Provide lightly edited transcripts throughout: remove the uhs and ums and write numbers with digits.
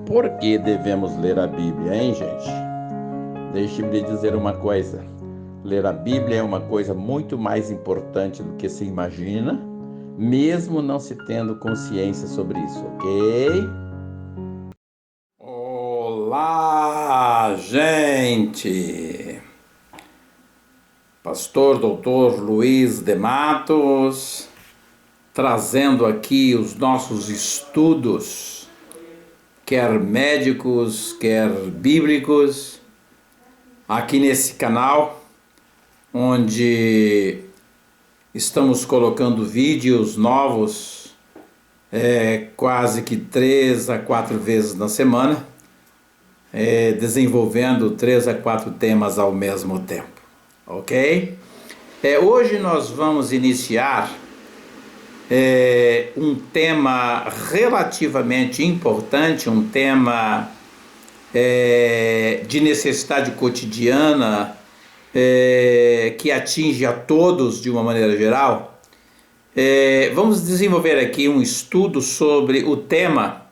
Por que devemos ler a Bíblia, hein, gente? Deixe-me lhe dizer uma coisa. Ler a Bíblia é uma coisa muito mais importante do que se imagina, mesmo não se tendo consciência sobre isso, ok? Olá, gente! Pastor Dr. Luiz de Matos, trazendo aqui os nossos estudos, quer médicos, quer bíblicos, aqui nesse canal, onde estamos colocando vídeos novos, quase que 3 a 4 vezes na semana, desenvolvendo 3 a 4 temas ao mesmo tempo, ok? Hoje nós vamos iniciar um tema relativamente importante, um tema de necessidade cotidiana, que atinge a todos de uma maneira geral. Vamos desenvolver aqui um estudo sobre o tema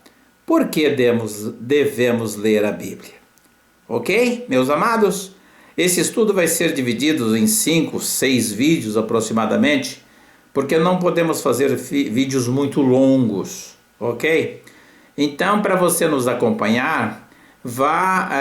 por que devemos ler a Bíblia. Ok, meus amados? Esse estudo vai ser dividido em 5, 6 vídeos aproximadamente, porque não podemos fazer vídeos muito longos, ok? Então, para você nos acompanhar, vá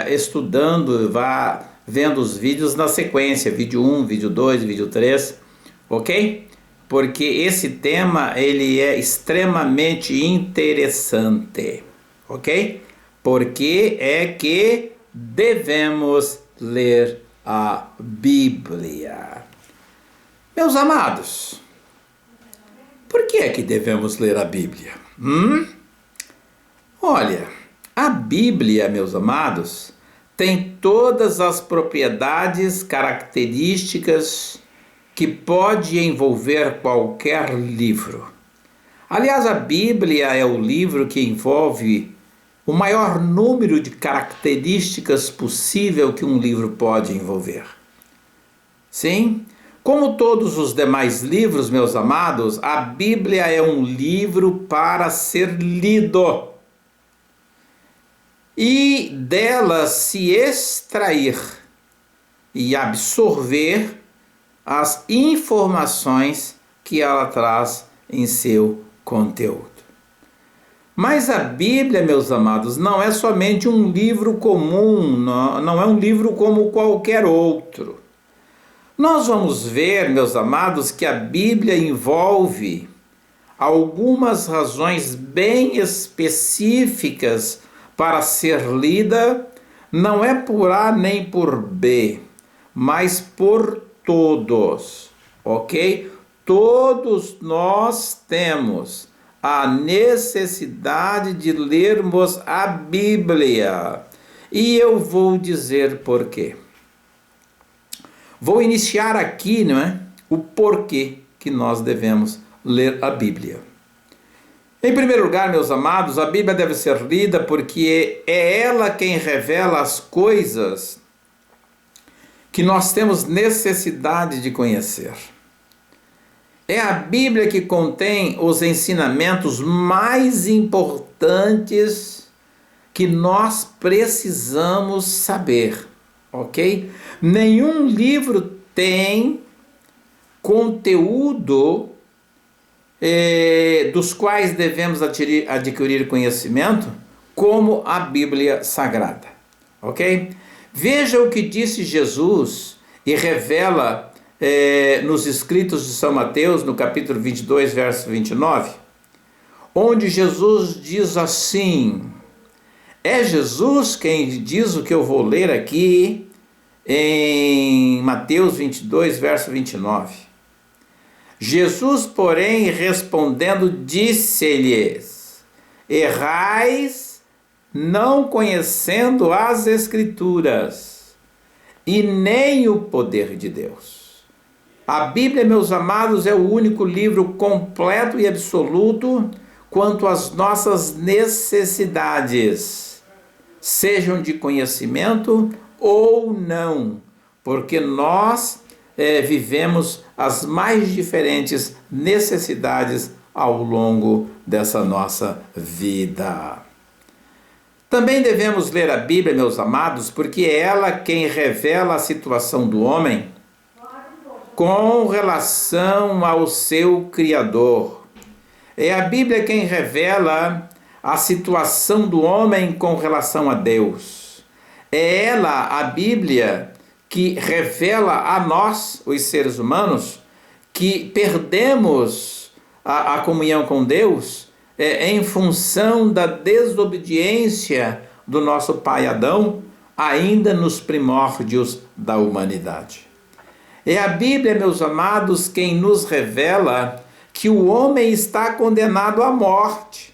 estudando, vá vendo os vídeos na sequência, vídeo 1, vídeo 2, vídeo 3, ok? Porque esse tema, ele é extremamente interessante, ok? Porque é que devemos ler a Bíblia. Meus amados, por que é que devemos ler a Bíblia? Olha, a Bíblia, meus amados, tem todas as propriedades, características que pode envolver qualquer livro. Aliás, a Bíblia é o livro que envolve o maior número de características possível que um livro pode envolver. Sim? Como todos os demais livros, meus amados, a Bíblia é um livro para ser lido e dela se extrair e absorver as informações que ela traz em seu conteúdo. Mas a Bíblia, meus amados, não é somente um livro comum, não é um livro como qualquer outro. Nós vamos ver, meus amados, que a Bíblia envolve algumas razões bem específicas para ser lida, não é por A nem por B, mas por todos, ok? Todos nós temos a necessidade de lermos a Bíblia. E eu vou dizer por quê. Vou iniciar aqui, o porquê que nós devemos ler a Bíblia. Em primeiro lugar, meus amados, a Bíblia deve ser lida porque é ela quem revela as coisas que nós temos necessidade de conhecer. É a Bíblia que contém os ensinamentos mais importantes que nós precisamos saber, ok? Nenhum livro tem conteúdo dos quais devemos adquirir conhecimento como a Bíblia Sagrada, ok? Veja o que disse Jesus e revela nos escritos de São Mateus, no capítulo 22, verso 29, onde Jesus diz assim, é Jesus quem diz o que eu vou ler aqui em Mateus 22, verso 29. Jesus, porém, respondendo, disse-lhes, errais não conhecendo as Escrituras e nem o poder de Deus. A Bíblia, meus amados, é o único livro completo e absoluto quanto às nossas necessidades, sejam de conhecimento ou não, porque nós vivemos as mais diferentes necessidades ao longo dessa nossa vida. Também devemos ler a Bíblia, meus amados, porque é ela quem revela a situação do homem com relação ao seu Criador. É a Bíblia quem revela a situação do homem com relação a Deus. É ela, a Bíblia, que revela a nós, os seres humanos, que perdemos a comunhão com Deus em função da desobediência do nosso pai Adão, ainda nos primórdios da humanidade. É a Bíblia, meus amados, quem nos revela que o homem está condenado à morte,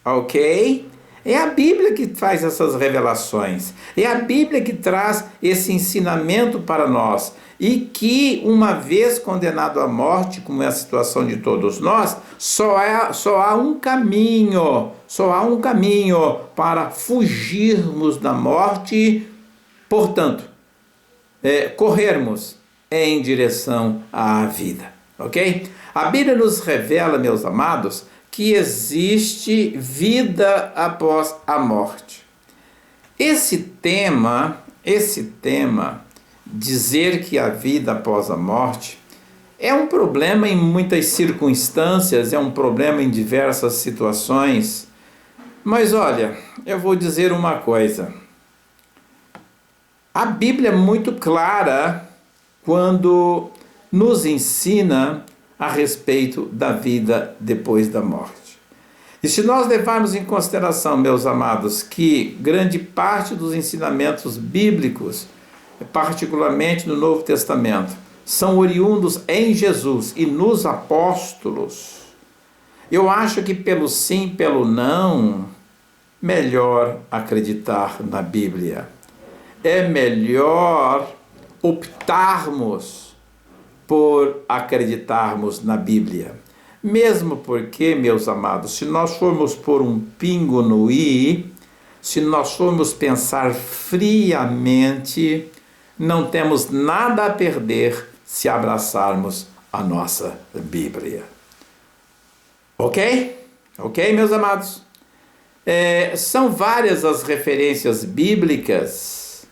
ok? É a Bíblia que faz essas revelações, é a Bíblia que traz esse ensinamento para nós, e que, uma vez condenado à morte, como é a situação de todos nós, só há um caminho para fugirmos da morte, portanto, corrermos em direção à vida, ok? A Bíblia nos revela, meus amados, que existe vida após a morte. Esse tema, dizer que há vida após a morte, é um problema em muitas circunstâncias, é um problema em diversas situações. Mas olha, eu vou dizer uma coisa. A Bíblia é muito clara quando nos ensina a respeito da vida depois da morte. E se nós levarmos em consideração, meus amados, que grande parte dos ensinamentos bíblicos, particularmente no Novo Testamento, são oriundos em Jesus e nos apóstolos, eu acho que pelo sim, pelo não, melhor acreditar na Bíblia. É melhor optarmos por acreditarmos na Bíblia. Mesmo porque, meus amados, se nós formos pôr um pingo no i, se nós formos pensar friamente, não temos nada a perder se abraçarmos a nossa Bíblia. Ok? Ok, meus amados? São várias as referências bíblicas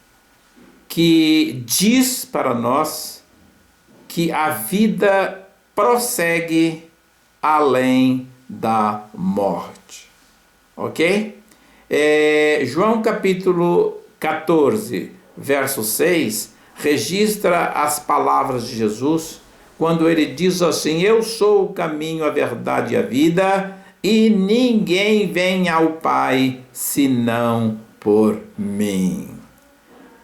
que diz para nós que a vida prossegue além da morte. Ok? João capítulo 14, verso 6, registra as palavras de Jesus, quando ele diz assim: eu sou o caminho, a verdade e a vida, e ninguém vem ao Pai senão por mim.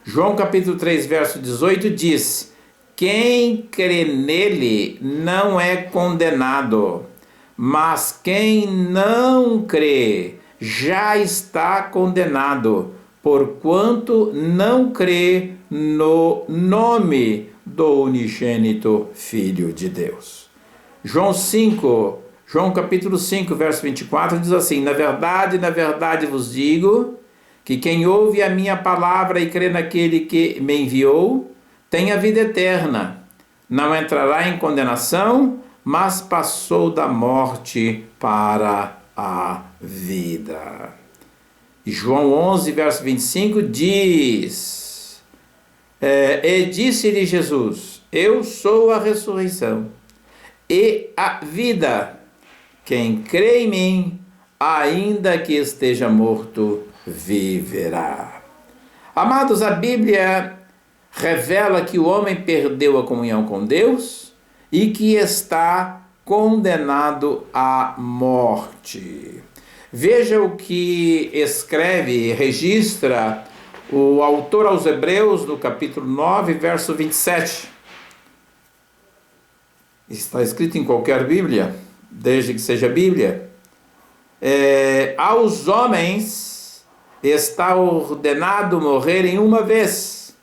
João capítulo 3, verso 18 diz: quem crê nele não é condenado, mas quem não crê já está condenado, porquanto não crê no nome do unigênito Filho de Deus. João capítulo 5, verso 24 diz assim: na verdade vos digo, que quem ouve a minha palavra e crê naquele que me enviou, tem a vida eterna, não entrará em condenação, mas passou da morte para a vida. E João 11, verso 25 diz: e disse-lhe Jesus: eu sou a ressurreição e a vida. Quem crê em mim, ainda que esteja morto, viverá. Amados, a Bíblia revela que o homem perdeu a comunhão com Deus e que está condenado à morte. Veja o que escreve, registra o autor aos Hebreus, no capítulo 9, verso 27. Está escrito em qualquer Bíblia, desde que seja Bíblia. Aos homens está ordenado morrerem uma vez,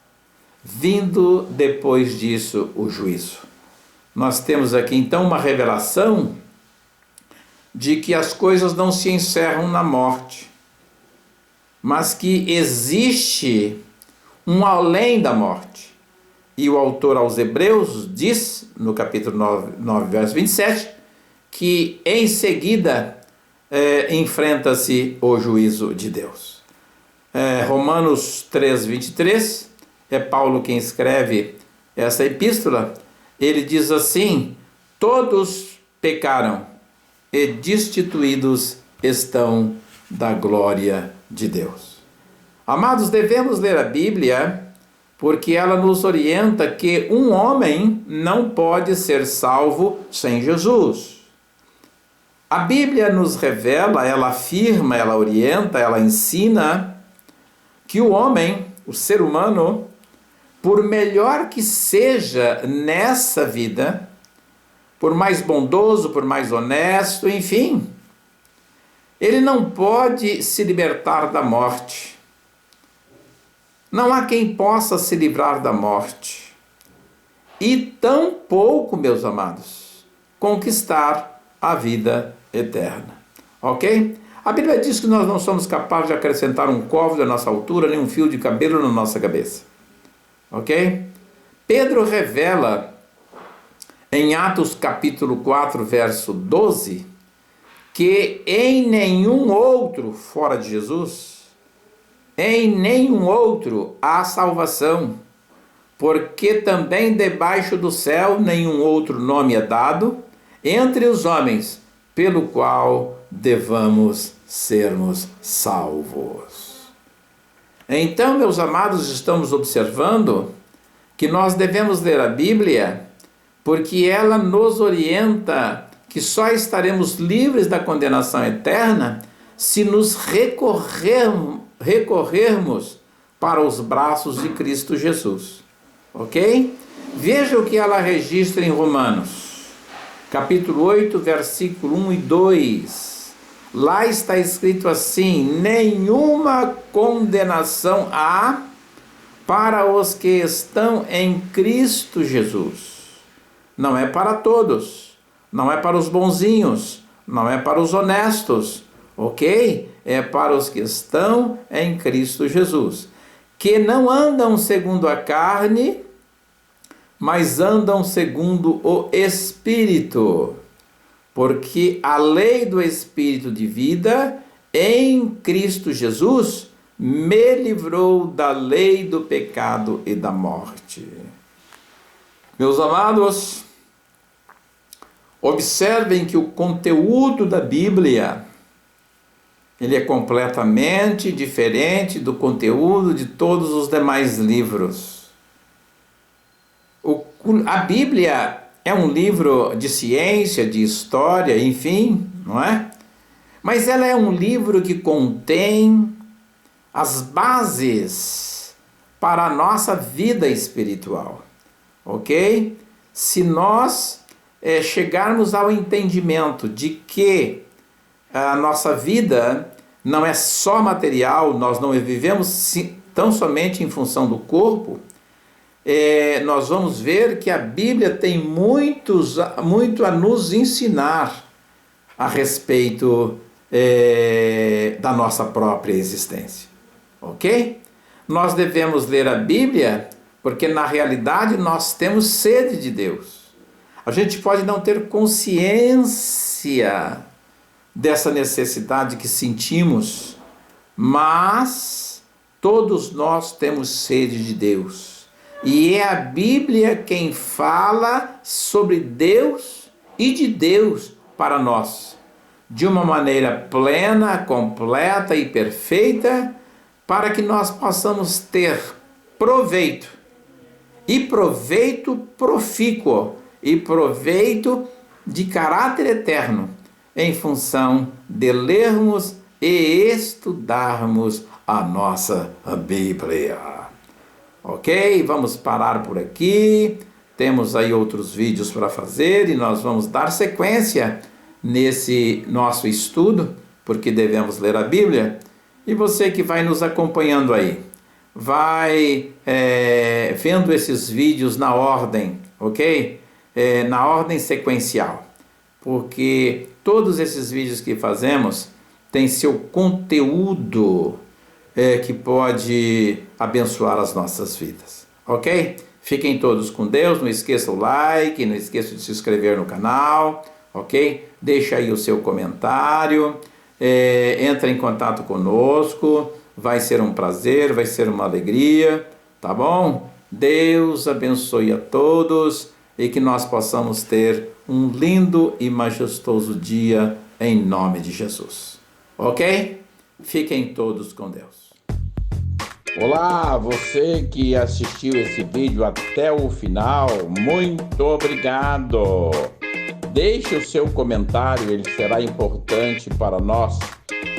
vindo depois disso o juízo. Nós temos aqui então uma revelação de que as coisas não se encerram na morte, mas que existe um além da morte. E o autor aos Hebreus diz, no capítulo 9 verso 27, que em seguida enfrenta-se o juízo de Deus. Romanos 3:23, é Paulo quem escreve essa epístola. Ele diz assim: todos pecaram e destituídos estão da glória de Deus. Amados, devemos ler a Bíblia porque ela nos orienta que um homem não pode ser salvo sem Jesus. A Bíblia nos revela, ela afirma, ela orienta, ela ensina que o homem, o ser humano, por melhor que seja nessa vida, por mais bondoso, por mais honesto, enfim, ele não pode se libertar da morte. Não há quem possa se livrar da morte. E tampouco, meus amados, conquistar a vida eterna. Ok? A Bíblia diz que nós não somos capazes de acrescentar um covo da nossa altura, nem um fio de cabelo na nossa cabeça. Ok? Pedro revela em Atos capítulo 4, verso 12, que em nenhum outro fora de Jesus, em nenhum outro há salvação, porque também debaixo do céu nenhum outro nome é dado entre os homens, pelo qual devamos sermos salvos. Então, meus amados, estamos observando que nós devemos ler a Bíblia porque ela nos orienta que só estaremos livres da condenação eterna se nos recorrermos para os braços de Cristo Jesus. Ok? Veja o que ela registra em Romanos, capítulo 8, versículo 1 e 2. Lá está escrito assim: nenhuma condenação há para os que estão em Cristo Jesus. Não é para todos, não é para os bonzinhos, não é para os honestos, ok? É para os que estão em Cristo Jesus, que não andam segundo a carne, mas andam segundo o Espírito, porque a lei do Espírito de vida em Cristo Jesus me livrou da lei do pecado e da morte. Meus amados, observem que o conteúdo da Bíblia, ele é completamente diferente do conteúdo de todos os demais livros. A Bíblia é um livro de ciência, de história, enfim, não é? Mas ela é um livro que contém as bases para a nossa vida espiritual, ok? Se nós chegarmos ao entendimento de que a nossa vida não é só material, nós não vivemos tão somente em função do corpo, nós vamos ver que a Bíblia tem muito a nos ensinar a respeito da nossa própria existência. Ok? Nós devemos ler a Bíblia porque na realidade nós temos sede de Deus. A gente pode não ter consciência dessa necessidade que sentimos, mas todos nós temos sede de Deus. E é a Bíblia quem fala sobre Deus e de Deus para nós, de uma maneira plena, completa e perfeita, para que nós possamos ter proveito, e proveito profícuo, e proveito de caráter eterno, em função de lermos e estudarmos a nossa Bíblia. Ok? Vamos parar por aqui. Temos aí outros vídeos para fazer e nós vamos dar sequência nesse nosso estudo, porque devemos ler a Bíblia. E você que vai nos acompanhando aí, vai vendo esses vídeos na ordem, ok? Na ordem sequencial, porque todos esses vídeos que fazemos têm seu conteúdo que pode abençoar as nossas vidas, ok? Fiquem todos com Deus, não esqueça o like, não esqueça de se inscrever no canal, ok? Deixa aí o seu comentário, entra em contato conosco, Vai ser um prazer, vai ser uma alegria, tá bom? Deus abençoe a todos e que nós possamos ter um lindo e majestoso dia em nome de Jesus. Ok? Fiquem todos com Deus. Olá, você que assistiu esse vídeo até o final, muito obrigado! Deixe o seu comentário, ele será importante para nós.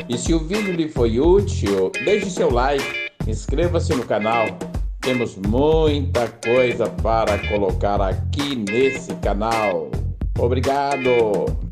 E se o vídeo lhe foi útil, deixe seu like, inscreva-se no canal. Temos muita coisa para colocar aqui nesse canal. Obrigado!